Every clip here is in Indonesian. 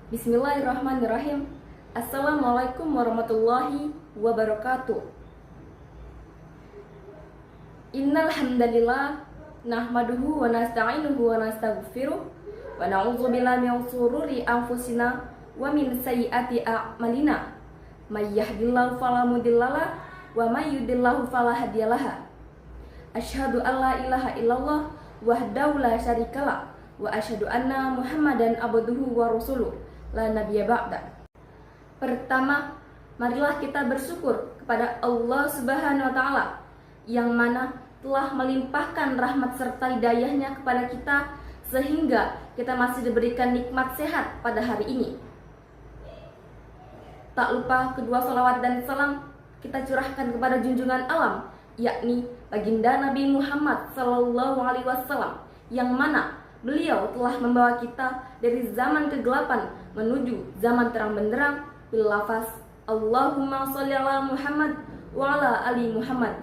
Bismillahirrahmanirrahim. Assalamualaikum warahmatullahi wabarakatuh. Innal hamdalillah nahmaduhu wa nasta'inuhu wa nastaghfiruh wa na'udzu billahi min shururi anfusina wa min sayyiati a'malina. May yahdihillahu fala mudhillalah wa may yudhlilhu fala hadiyalah. Asyhadu an la ilaha illallah wahdahu la syarikalah wa asyhadu anna Muhammadan abduhu wa rasuluh la nabiyya ba'da. Pertama, marilah kita bersyukur kepada Allah Subhanahu wa taala yang mana telah melimpahkan rahmat serta hidayahnya kepada kita sehingga kita masih diberikan nikmat sehat pada hari ini. Tak lupa kedua salawat dan salam kita curahkan kepada junjungan alam, yakni baginda Nabi Muhammad sallallahu alaihi wasallam, yang mana beliau telah membawa kita dari zaman kegelapan menuju zaman terang benderang bil lafaz Allahumma sholli ala Muhammad wa ala ali Muhammad.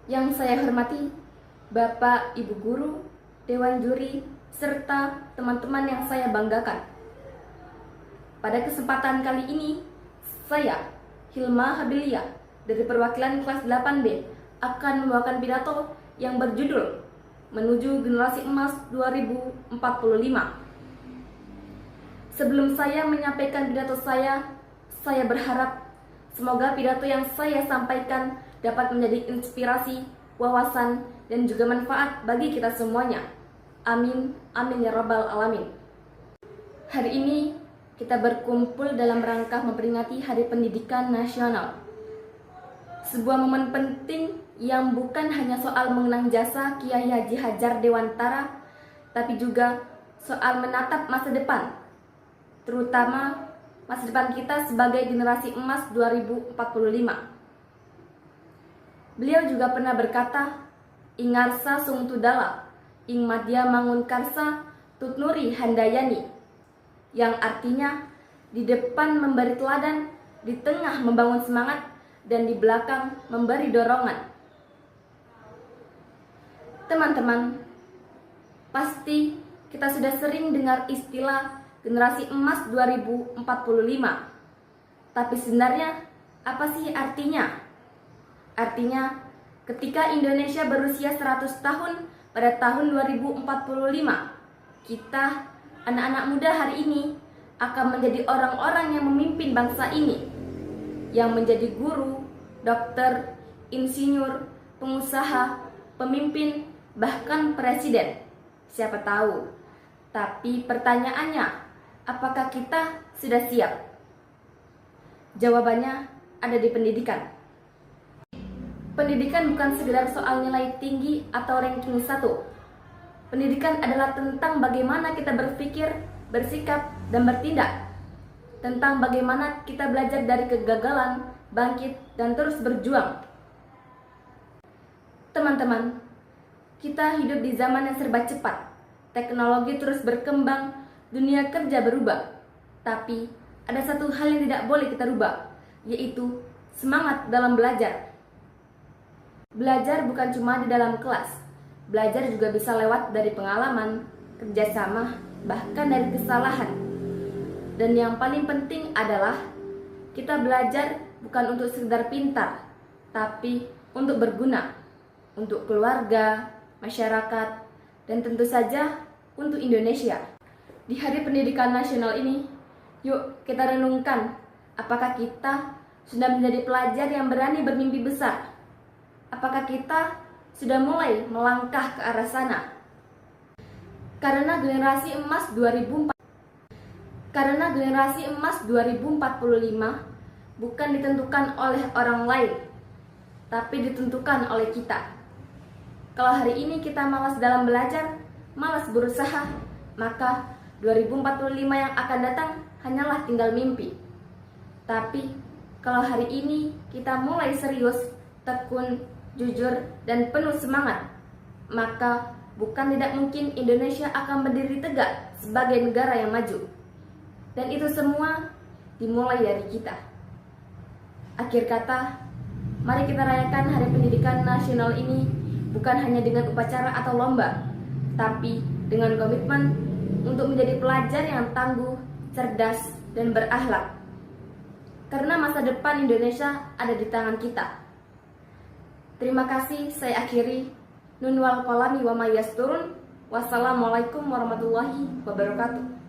Yang saya hormati Bapak, Ibu Guru, Dewan Juri, serta teman-teman yang saya banggakan. Pada kesempatan kali ini, saya, Hilma Habilia, dari perwakilan kelas 8B, akan membawakan pidato yang berjudul Menuju Generasi Emas 2045. Sebelum saya menyampaikan pidato saya berharap semoga pidato yang saya sampaikan dapat menjadi inspirasi, wawasan, dan juga manfaat bagi kita semuanya. Amin, amin ya rabbal alamin. Hari ini kita berkumpul dalam rangka memperingati Hari Pendidikan Nasional. Sebuah momen penting yang bukan hanya soal mengenang jasa Kiai Haji Hadjar Dewantara, tapi juga soal menatap masa depan, terutama masa depan kita sebagai generasi emas 2045. Beliau juga pernah berkata, Ingarsa sung tudala, ing madya mangun karsa, tutnuri handayani, yang artinya di depan memberi teladan, di tengah membangun semangat, dan di belakang memberi dorongan. Teman-teman, pasti kita sudah sering dengar istilah generasi emas 2045. Tapi sebenarnya apa sih artinya? Artinya ketika Indonesia berusia 100 tahun pada tahun 2045, kita anak-anak muda hari ini akan menjadi orang-orang yang memimpin bangsa ini, yang menjadi guru, dokter, insinyur, pengusaha, pemimpin, bahkan presiden. Siapa tahu. Tapi pertanyaannya, apakah kita sudah siap? Jawabannya ada di pendidikan. Pendidikan bukan sekedar soal nilai tinggi atau ranking 1. Pendidikan adalah tentang bagaimana kita berpikir, bersikap, dan bertindak. Tentang bagaimana kita belajar dari kegagalan, bangkit, dan terus berjuang. Teman-teman, kita hidup di zaman yang serba cepat. Teknologi terus berkembang, dunia kerja berubah. Tapi ada satu hal yang tidak boleh kita rubah, yaitu semangat dalam belajar. Belajar bukan cuma di dalam kelas. Belajar juga bisa lewat dari pengalaman, kerjasama, bahkan dari kesalahan. Dan yang paling penting adalah kita belajar bukan untuk sekedar pintar, tapi untuk berguna, untuk keluarga, masyarakat, dan tentu saja untuk Indonesia. Di Hari Pendidikan Nasional ini, yuk kita renungkan, apakah kita sudah menjadi pelajar yang berani bermimpi besar? Apakah kita sudah mulai melangkah ke arah sana? Karena generasi emas 2045 bukan ditentukan oleh orang lain, tapi ditentukan oleh kita. Kalau hari ini kita malas dalam belajar, malas berusaha, maka 2045 yang akan datang hanyalah tinggal mimpi. Tapi kalau hari ini kita mulai serius, tekun, jujur, dan penuh semangat, maka bukan tidak mungkin Indonesia akan berdiri tegak sebagai negara yang maju. Dan itu semua dimulai dari kita. Akhir kata, mari kita rayakan Hari Pendidikan Nasional ini bukan hanya dengan upacara atau lomba, tapi dengan komitmen untuk menjadi pelajar yang tangguh, cerdas, dan berakhlak. Karena masa depan Indonesia ada di tangan kita. Terima kasih, saya akhiri. Nun wal qalami wa ma yasturun. Wassalamualaikum warahmatullahi wabarakatuh.